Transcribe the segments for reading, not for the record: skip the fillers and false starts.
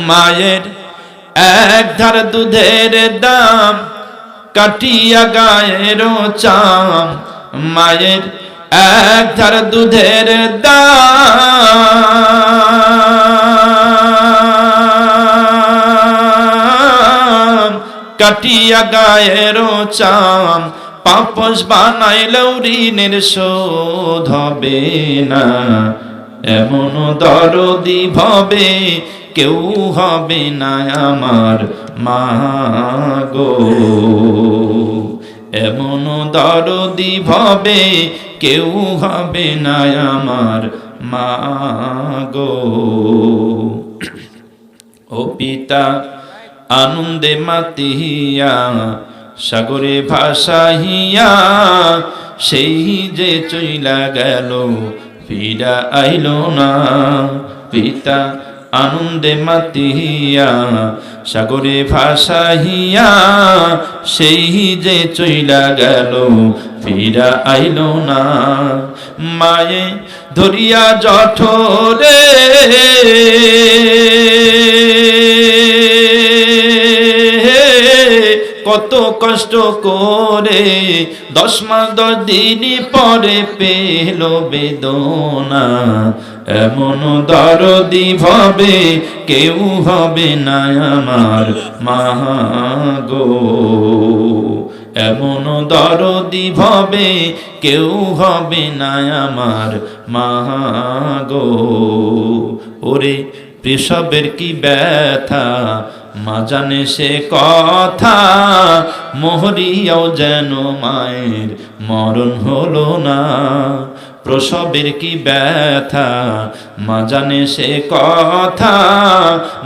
মায়ের এক ধার দুধের দাম কাটিয়া গায়ের চাম, মায়ের এক ধার দুধের দাম কাটিয়া গায়ের চাম, পাপস বানাইলেও ঋণের শোধ হবে না। এমন দরদি ভবে কেউ হবে না আমার মা গো, এমন দরদি ভবে কেউ হবে না আমার মা গো। ও পিতা আনন্দে মাতিয়া সাগরে ভাসাইয়া, সেই যে চইলা গেল ফিরা আইল না। পিতা আনন্দে মাতিয়া সাগরে ভাসাইয়া, সেই যে চইলা গেল ফিরা আইল না। মায়ে ধরিয়া জঠরে কত কষ্ট করে 10 মাস 10 দিন পরে পেল বেদনা। এমন দরদি ভবে কেউ হবে না আমার মা গো, এমন দরদি ভবে কেউ হবে না আমার মা গো। ওরে প্রসবের কি ব্যথা মা জানে সে কথা, মহরিয়াও যেন মায়ের মরণ হলো না। প্রসবের কি ব্যথা মা জানে সে কথা,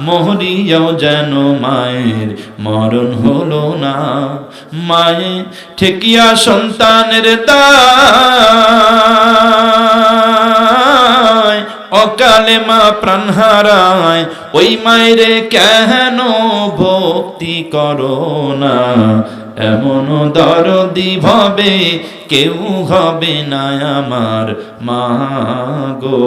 মহরিয়াও যেন মায়ের মরণ হলো না। মায়ে ঠেকিয়া সন্তানের দায়, অকালে মা প্রাণ হারায়, ওই মায়েরে কেন ভক্তি করো না। এমন দরদি ভবে কেউ হবে না আমার মা গো।